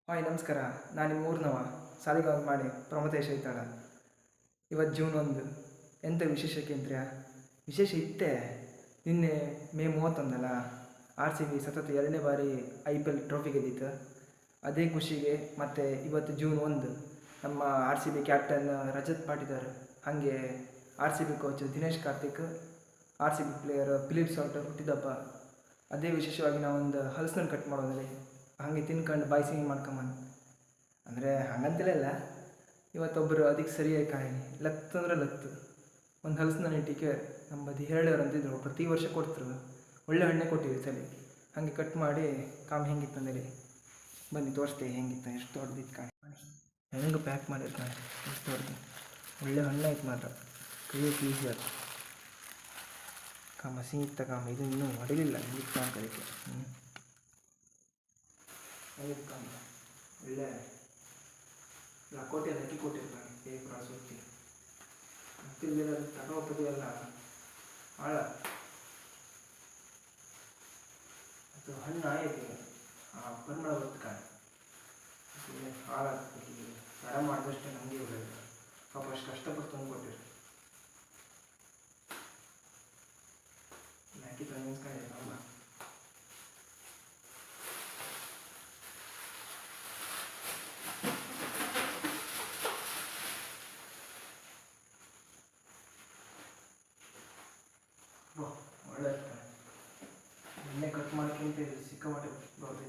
Hi ನಮಸ್ಕಾರ. ನಾನು ನಿಮ್ಮ ಊರಿನವ ಸಾಲಿಗಾವ್ ಮಾಡಿ ಪ್ರಮತೇಶ ಐತಾಳ. ಇವತ್ತು ಜೂನ್ 1 ಎಂಥ ವಿಶೇಷಕ್ಕೆ ಅಂತ್ರ್ಯಾ ವಿಶೇಷ ಇತ್ತೇ. ನಿನ್ನೆ ಮೇ 31 RCB ಸತತ 2ನೇ ಬಾರಿ IPL ಟ್ರೋಫಿ ಗೆದ್ದಿತ್ತು. ಅದೇ ಖುಷಿಗೆ ಮತ್ತು ಇವತ್ತು ಜೂನ್ 1 ನಮ್ಮ RCB ಕ್ಯಾಪ್ಟನ್ ರಜತ್ ಪಾಟಿದಾರ್, ಹಾಗೆ RCB coach Dinesh Karthik, RCB player Phillips Salter ಹುಟ್ಟಿದಬ್ಬ. ಅದೇ ವಿಶೇಷವಾಗಿ ನಾವೊಂದು ಹಲಸಿನ ಕಟ್ ಮಾಡೋದಲ್ಲಿ ಹಾಗೆ ತಿನ್ಕೊಂಡು ಬಾಯಿ ಸಿಹಿ ಮಾಡ್ಕೊಂಬಂದು ಅಂದರೆ ಹಂಗಂತಲೇ ಇವತ್ತೊಬ್ಬರು ಅದಕ್ಕೆ ಸರಿಯಾಗಿ ಕಾಯಿಲೆ ಲತ್ತು ಅಂದರೆ ಲತ್ತು ಒಂದು ಹಲಸಿನ ನೆಟ್ಟಿಗೆ ನಮ್ಮದು ಹೇಳೋರು ಅಂತಿದ್ರು, ಪ್ರತಿ ವರ್ಷ ಕೊಡ್ತಿರು, ಒಳ್ಳೆ ಹಣ್ಣೆ ಕೊಟ್ಟಿವಿ ಸರಿ. ಹಾಗೆ ಕಟ್ ಮಾಡಿ ಕಾಮ್ ಹೆಂಗಿತ್ತು ಅಂದೇಳಿ ಬನ್ನಿ ತೋರಿಸ್ತೆ ಹೆಂಗಿತ್ತು. ಎಷ್ಟು ದೊಡ್ಡದಿತ್ತು ಕಾಯಿ, ಹೆಂಗೆ ಪ್ಯಾಕ್ ಮಾಡಿರ್ತಾನೆ, ಎಷ್ಟು ದೊಡ್ಡದು ಒಳ್ಳೆ ಹಣ್ಣು ಆಯ್ತು ಮಾತ್ರ, ಕೈಯಕ್ಕೆ ಈಸಿ ಆಯ್ತು. ಕಾಮ ಸಿಹಿತ್ತ ಕಾಮ ಇದು ಇನ್ನೂ ಹೊಡಿಲಿಲ್ಲ ಹಿಂಗೆ ಕಾಣ್ಕಲಿಕ್ಕೆ. ಒಳ್ಳೆ ಲಕೋಟೆಯಲ್ಲಿ ಅಕ್ಕಿ ಕೊಟ್ಟಿರ್ತಾನೆ, ಪೇಪರ್ ಸುತ್ತಿ ಮತ್ತಿಲ್ಲ ತಗೋಪದು ಎಲ್ಲ ಆಳ ಅದು ಹಣ್ಣು ಆಯಿತು. ಆ ಪರಿಮಳ ಗೊತ್ತು ಹಾಳ ತಡ ಮಾಡಿದಷ್ಟೇ ನಮಗೆ ಒಳ್ಳೆಯದು. ಪಾಪ ಅಷ್ಟು ಕಷ್ಟಪಟ್ಟು ತಂದು ಕೊಟ್ಟಿರು ಹಾಕಿ ತಂದು ಅಮ್ಮ. ಒಳ್ಳೆ ಎಣ್ಣೆ ಕಟ್ ಮಾಡ್ಕೊಂತ ಸಿಕ್ಕಾಪಟ್ಟೆ ಬರೋದು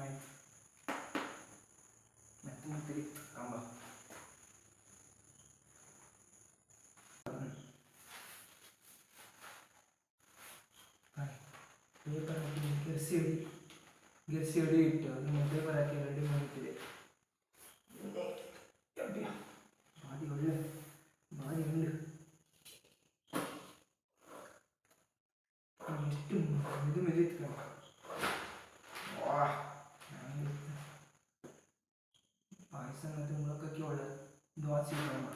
ಆಯ್ತು. ಮತ್ತೆ ಮತ್ತೆ ಕಾಂಬ ಪೇಪರ್ ಹಾಕಿ ಗೆರ್ಸಿ ಹಿಡಿ ಇಟ್ಟು ಅದನ್ನು ಪೇಪರ್ ಹಾಕಿ ರೆಡಿ ಮಾಡುತ್ತಿದೆ. ಬಾಡಿ ಒಳ್ಳೆ ಬಾಡಿ ಹಂಡು ಎಷ್ಟು ಮೆದು ಮೆದಿತ್ತು. ಪಾಯಸ ಮತ್ತು ಮುಳಕಕ್ಕೆ ಒಳ್ಳೆ ದ್ವಾಸಿ ಕ್ರಮ.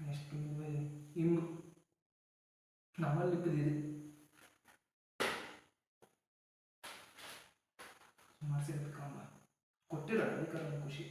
ನೆಕ್ಸ್ಟ್ ಇಂಗು ನಮ್ಮಲ್ಲಿಪ್ಪದಿದೆ ಸುಮಾರು ಸೇರ್ಬೇಕಮ್ಮ ಕೊಟ್ಟಿಲ್ಲ ಅದಕ್ಕೆ ಖುಷಿ.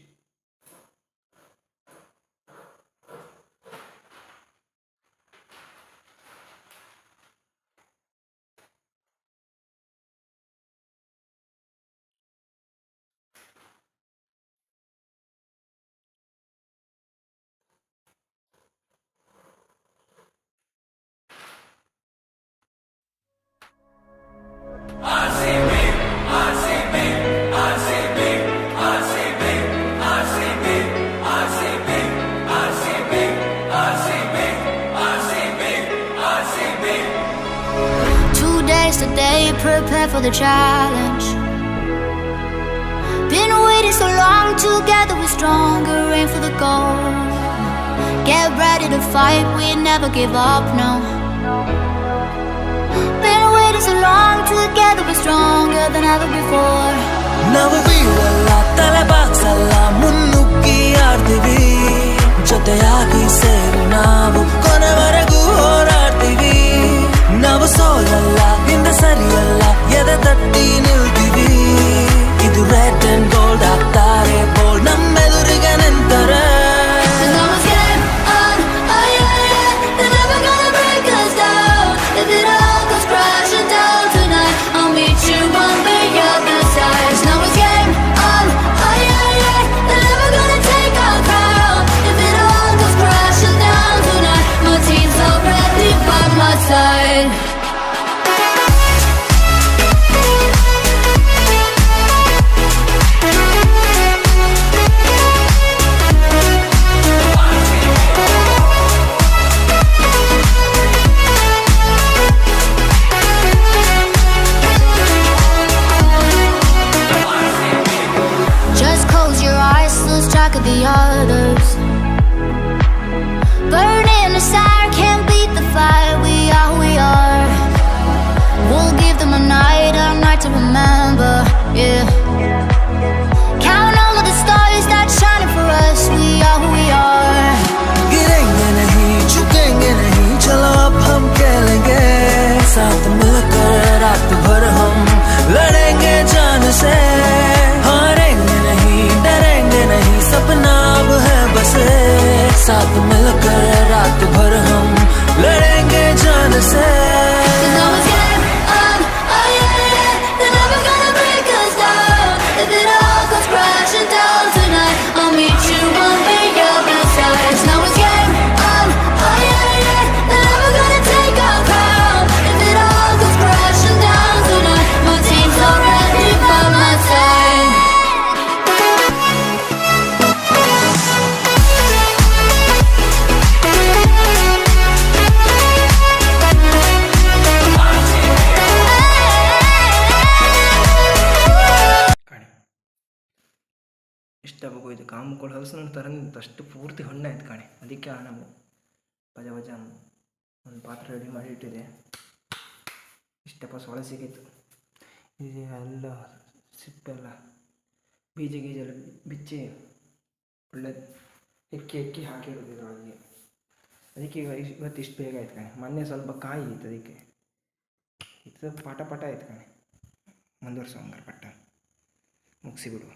Today, prepare for the challenge. Been waiting so long, together we're stronger, aim for the goal. Get ready to fight, we never give up, no. Been waiting so long, together we're stronger than ever before. ನಾವು ಬೀಳಲ್ಲ, ತಲೆ ಬಾಗ್ಸಲ್ಲ, ಮುನ್ನುಗ್ಗಿ ಆಡ್ತೀವಿ, ಜೊತೆಯಾಗಿ ಸೇರಿ ನಾವು ಕೊನೆವರೆಗೂ ಹೋರಾಡ್ತೀವಿ. ನಾವು ಸೋಲಲ್ಲ, ಹಿಂದೆ ಸರಿಯಲ್ಲ, ಎದೆ ತಟ್ಟಿ ನಿಲ್ತೀವಿ. ಇದು ರೆಡ್ ಅಂಡ್ ಗೋಲ್ಡ್ ಆಗ್ತಾರೆ ಬೋಲ್ಡ್ ನಮ್ಮೆದುರಿಗೆ ನಿಂತಾರೆ. Down रात भर हम लड़ेंगे जान से. Cause no one's game on, oh yeah, yeah. They're never gonna break us down. If it all goes crashing down tonight, I'll meet you on the other side. Cause no one's game on, oh yeah, yeah. They're never gonna take our crown. If it all goes crashing down tonight, my team's already by my side. ಕಾಣಿ ಇಷ್ಟಬೇಕು ಇದು ಕಾಮುಗಳು ಹಲಸಿನ ಥರ ಅಷ್ಟು ಪೂರ್ತಿ ಹಣ್ಣಾಯ್ತು ಕಾಣಿ. ಅದಕ್ಕೆ ನಾವು ಪಜ ಪಜ ಒಂದು ಪಾತ್ರೆ ರೆಡಿ ಮಾಡಿ ಇಟ್ಟಿದೆ. ಇಷ್ಟಪ್ಪ ಸೊಳೆ ಸಿಗಿತ್ತು. ಇದು ಎಲ್ಲ ಸಿಪ್ಪೆಲ್ಲ ಬೀಜ ಗೀಜೆಲ್ಲ ಬಿಚ್ಚಿ ಒಳ್ಳೆ ಎಕ್ಕಿ ಹಾಕಿರೋದು ಇದರೊಳಗೆ. ಅದಕ್ಕೆ ಇವತ್ತು ಇಷ್ಟು ಬೇಗ ಆಯ್ತು ಕಣೆ. ಮೊನ್ನೆ ಸ್ವಲ್ಪ ಕಾಯಿ ಇತ್ತು, ಅದಕ್ಕೆ ಇದು ಪಟ ಆಯ್ತು ಕಣೆ. ಮುಂದುವರ್ಸೋ ಹಂಗಾರೆ ಪಟ್ಟ ಮುಗಿಸಿಬಿಡುವ.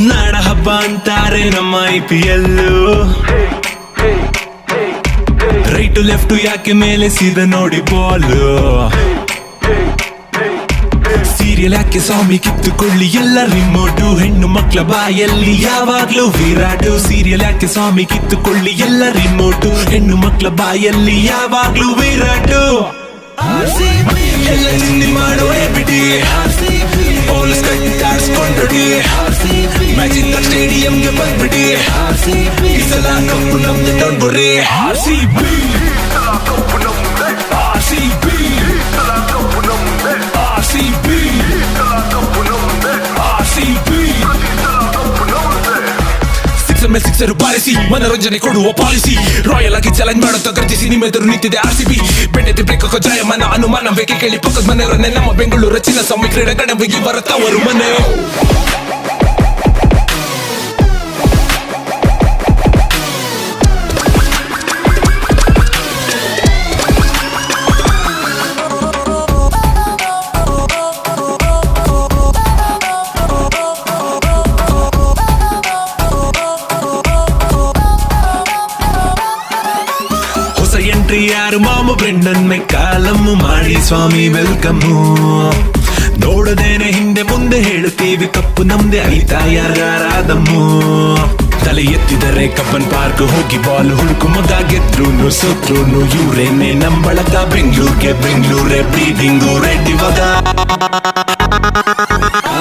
ನಾಡ ಹಬ್ಬ ಅಂತಾರೆ ನಮ್ಮ IPL. ರೈಟು ಲೆಫ್ಟು ಯಾಕೆ ಮೇಲೆ ಸೀದ ನೋಡಿ ಬಾಲು. ಸೀರಿಯಲ್ ಯಾಕೆ ಸ್ವಾಮಿ ಕಿತ್ತುಕೊಳ್ಳಿ ಎಲ್ಲ ರಿಮೋಟು. ಹೆಣ್ಣು ಮಕ್ಕಳ ಬಾಯಲ್ಲಿ ಯಾವಾಗ್ಲೂ ವಿರಾಟು. ಸೀರಿಯಲ್ ಯಾಕೆ ಸ್ವಾಮಿ ಕಿತ್ತುಕೊಳ್ಳಿ ಎಲ್ಲ ರಿಮೋಟು. ಹೆಣ್ಣು ಮಕ್ಕಳ ಬಾಯಲ್ಲಿ ಯಾವಾಗ್ಲೂ ವಿರಾಟು. ಎಲ್ಲ ಚಿಂದಿ ಮಾಡುವ ಬಿಡಿ, ಪೊಲೀಸ್ ಕಟ್ಟಾಡ್ಸ್ಕೊಂಡ್ಬಿಡಿ. ಮ್ಯಾಚಿಂದ ಸ್ಟೇಡಿಯಂಗೆ ಬಂದ್ಬಿಡಿ. ಈ ಸಲ ಕಪ್ಪು ನಮ್ದು ನೋಡ್ಬಿಡ್ರಿ. RCB RCB RCB RCB sixer ಬಾರಿಸಿ ಮನೋರಂಜನೆ ಕೊಡುವ ಪಾಲಿಸಿ. ರಾಯಲ್ ಆಗಿ ಚಾಲೆಂಜ್ ಮಾಡುತ್ತಾ ಗರ್ಜಿಸಿ ನಿಮ್ಮೆದುರು ನಿಂತಿದೆ RCB. ಬೆಣ್ಣೆದೆ ಬೇಕೋ ಜಯಮಾನ ಅನುಮಾನ ಬೇಕೆ ಕೇಳಿ ಪಕ್ಕದ ಮನೆಯವರನ್ನೇ ನಮ್ಮ ಬೆಂಗಳೂರು ಚಿನ್ನಸ್ವಾಮಿ ಕ್ರೀಡಾಂಗಣವಿಗೆ ಬರುತ್ತವರು ಮನೆ. ಯಾರು ಮಾಮ ಬ್ರೆಂಡನ್ ಮೆಕ್ಕಾಲಮ್ಮು ಮಾಡಿ ಸ್ವಾಮಿ ವೆಲ್ಕಮ್ಮು. ನೋಡದೇನೆ ಹಿಂದೆ ಮುಂದೆ ಹೇಳುತ್ತೀವಿ ಕಪ್ಪು ನಮ್ದೆ ಐತಾ ಯಾರಾದಮ್ಮು. ತಲೆ ಎತ್ತಿದರೆ ಕಬ್ಬನ್ ಪಾರ್ಕ್ ಹೋಗಿ ಬಾಲ್ ಹುಡುಕು ಮಗ. ಗೆದ್ರೂನು ಸೋತ್ರುನು ಇವ್ರೇನೆ ನಂಬಳಕ. ಬೆಂಗಳೂರೇ ಬ್ರೀಡಿಂಗು ರೆಡ್ ಇವಾಗ.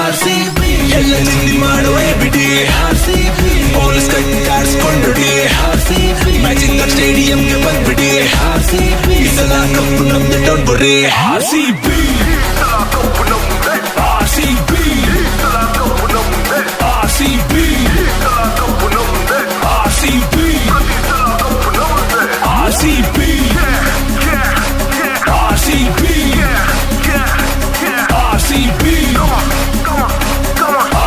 RCB ಎಲ್ಲ ಚಿಂದಿ ಮಾಡುವ ಬಿಡಿ. RCB ನಮ್ದೆ RCB RCB RCB RCB RCB RCB RCB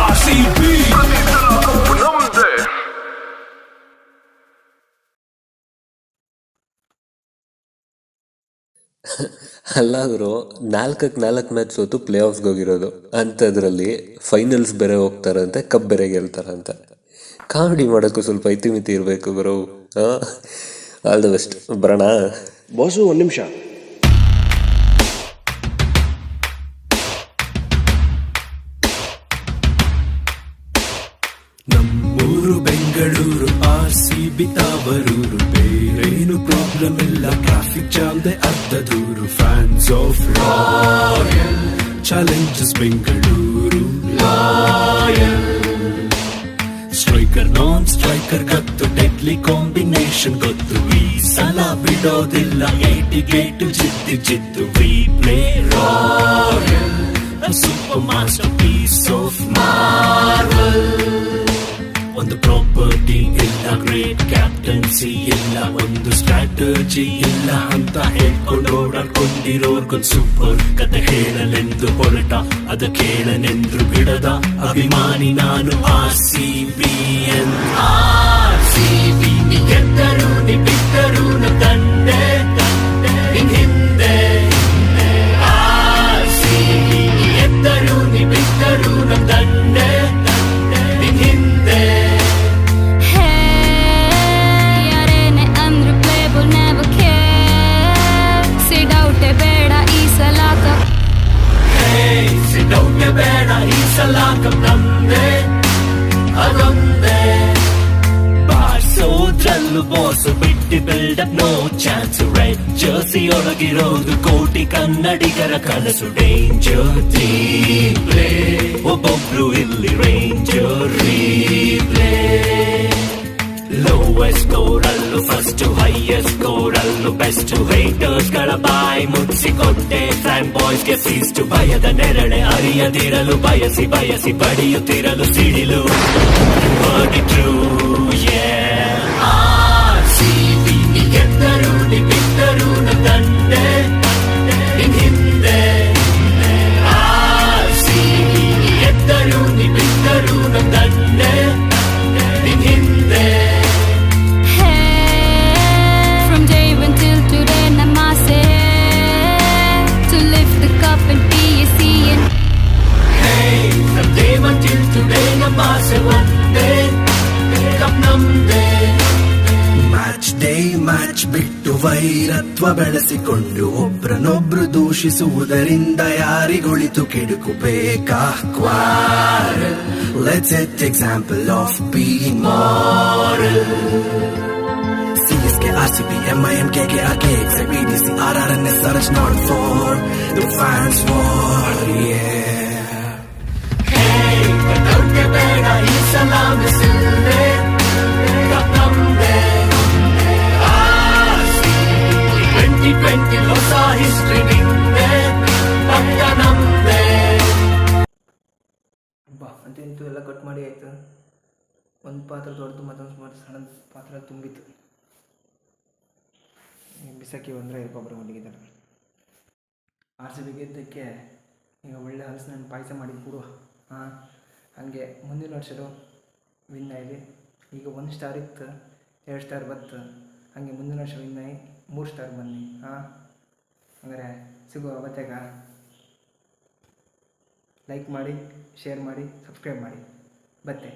RCB ಅಲ್ಲ ಗುರು, 4-4 ಮ್ಯಾಚ್ ಸೋತು ಪ್ಲೇ ಆಫ್ಸ್ಗೆ ಹೋಗಿರೋದು, ಅಂಥದ್ರಲ್ಲಿ ಫೈನಲ್ಸ್ ಬೇರೆ ಹೋಗ್ತಾರಂತೆ, ಕಪ್ ಬೇರೆ ಗೆಲ್ತಾರಂತೆ. ಕಾಮಿಡಿ ಮಾಡೋಕ್ಕೂ ಸ್ವಲ್ಪ ಇತಿಮಿತಿ ಇರಬೇಕು ಗುರು. All the best. ಬರೋಣ ಬಾಸು, ಒಂದು ನಿಮಿಷ. ನಮ್ಮೂರು ಬೆಂಗಳೂರು RCB ತಾವರೂರು, ಬೇರೇನು ಪ್ರಾಬ್ಲಮ್ ಇಲ್ಲ, ಟ್ರಾಫಿಕ್ ಜಾಮ್ದೆ ಅರ್ಧ ದೂರು. Fans of Royal Challengers Bengaluru loyal. Striker non striker ಗೊತ್ತು, ಡೆಡ್ಲಿ ಕಾಂಬಿನೇಷನ್ ಗೊತ್ತು, ಈ ಸಲ ಬಿಡೋದಿಲ್ಲ, 88 ಜಿದ್ದು we play royal, super masterpiece of marvel. ಒಂದು ಪ್ರಾಪರ್ಟಿ ಇಲ್ಲ, ಗ್ರೇಟ್ ಕ್ಯಾಪ್ಟನ್ಸಿ ಇಲ್ಲ, ಒಂದು ಸ್ಟ್ರಾಟಜಿ ಇಲ್ಲ ಅಂತ ಹೇಳ್ಕೊಂಡು ಓಡಾಡ್ಕೊಂಡಿರೋರ್ಗೊಂದು ಸೂಪರ್ ಕತೆ ಹೇಳಲೆಂದು ಹೊರಟ, ಅದ ಕೇಳನೆಂದ್ರು ಬಿಡದ ಅಭಿಮಾನಿ ನಾನು. RCB ಗೆದ್ದರು ನಿ ಬಿಟ್ಟರು ನ ತಂದೆ ನಿನ್ ಹಿಂದೆ. RCB ಗೆದ್ದರು ನಿ ಬಿಟ್ಟರು ನ ತಂದೆ ನಿನ್ ಹಿಂದೆ. ಯಾರೇನೆ ಅಂದ್ರು playable never care. Sit out ಬೇಡ ಈ ಸಲ ಕಪ್. Sit out ಬೇಡ ಈ ಸಲ ಕಪ್ ನಮ್ದೆ ಅದೊಂದೇ. ಬಾರ್ಸೋದ್ರಲ್ಲೂ ಬಾಸು ಬಿಟ್ಟು buildup no chance. Red jersey ಒಳಗಿರೋದು ಕೋಟಿ ಕನ್ನಡಿಗರ ಕನಸು. ಡೇಂಜರ್ ಪ್ಲೇ ಒಬ್ಬೊಬ್ರು ಇಲ್ಲಿ ರೇಂಜರ್ ರೀಪ್ಲೇ. ಲೋವೆಸ್ಟ್ ಸ್ಕೋರ್ ಅಲ್ಲೂ ಫಸ್ಟ್, ಹೈಯೆಸ್ಟ್ ಸ್ಕೋರ್ ಅಲ್ಲೂ ಬೆಸ್ಟ್. ಹೇಟರ್ಸ್ ಗಳ ಬಾಯಿ ಮುಚ್ಚಿಕೊಟ್ಟೆ, ಫ್ಯಾನ್ ಬಾಯ್ಸ್ ಗೆ ಫೀಸ್ಟ್. ಭಯದ ನೆರಳೆ ಅರಿಯದಿರಲು ಬಯಸಿ ಬಯಸಿ ಬಡಿಯುತ್ತಿರಲು ಸಿಡಿಲು. RCB ಗೆದ್ದರು ನಿ ಬಿಟ್ಟರು ನ ತಂದೆ ನಿನ್ ಹಿಂದೆ. RCB ಗೆದ್ದರು ನಿ ಬಿಟ್ಟರು ನ ತಂದೆ ನಿನ್ ಹಿಂದೆ. From day one till today namase to lift the cup and be a CN. From day one till today ನಮ್ಮಾಸೆ ಒಂದೇ, ಕಪ್ ನಮ್ದೇ. ಮ್ಯಾಚ್ ಬಿಟ್ಟು ವೈರತ್ವ ಬೆಳೆಸಿಕೊಂಡು ಒಬ್ರನೊಬ್ರು ದೂಷಿಸುವುದರಿಂದ ಯಾರಿಗೊಳಿತು ಕೆಡುಕು ಬೇಕಾ? Quarrel, let's set example of being moral. CSK, RCB, MIM, KKR, BDC, RRNS, search not for the fans war. Yeah. Hey, ಕಟೌಟ್ಗೆ ಬೇಡ ಈ ಸಲ ಮಿಸಿಲ್ದೆ, cup ನಮ್ದೆ. 2020 ಹೊಸ ಹಿಸ್ಟ್ರಿ ನಿಂದೆ, ಪಕ್ಕ ನಮ್ದೆ. ಬಾ ಅಂತೂ ಎಲ್ಲ ಕಟ್ ಮಾಡಿ ಆಯಿತು. ಒಂದು ಪಾತ್ರ ದೊಡ್ಡದು ಮತ್ತೊಂದು ಸಣ್ಣ ಪಾತ್ರ ತುಂಬಿತ್ತು. ಬಿಸಾಕಿ ಬಂದರೆ ಗೊಬ್ಬರ ಮಲಗಿದ್ದಾರೆ. RCB ಗೆದ್ದಕ್ಕೆ ಈಗ ಒಳ್ಳೆ ಹಲಸಿನ ಪಾಯಸ ಮಾಡಿ ಕೊಡುವ. ಹಾಗೆ ಮುಂದಿನ ವರ್ಷದ ವಿನ್ ಆಗಿ, ಈಗ 1 ಸ್ಟಾರ್ ಇತ್ತು, 2 ಸ್ಟಾರ್ ಬತ್ತು, ಹಾಗೆ ಮುಂದಿನ ವರ್ಷ ವಿನ್ ಆಗಿ 3 ಸ್ಟಾರ್ ಬನ್ನಿ. ಹಂಗಾರೆ ಸಿಗುವ ಅವತ್ತಾಗ. ಲೈಕ್ ಮಾಡಿ, ಶೇರ್ ಮಾಡಿ, ಸಬ್ಸ್ಕ್ರೈಬ್ ಮಾಡಿ. ಬತ್ತೆ.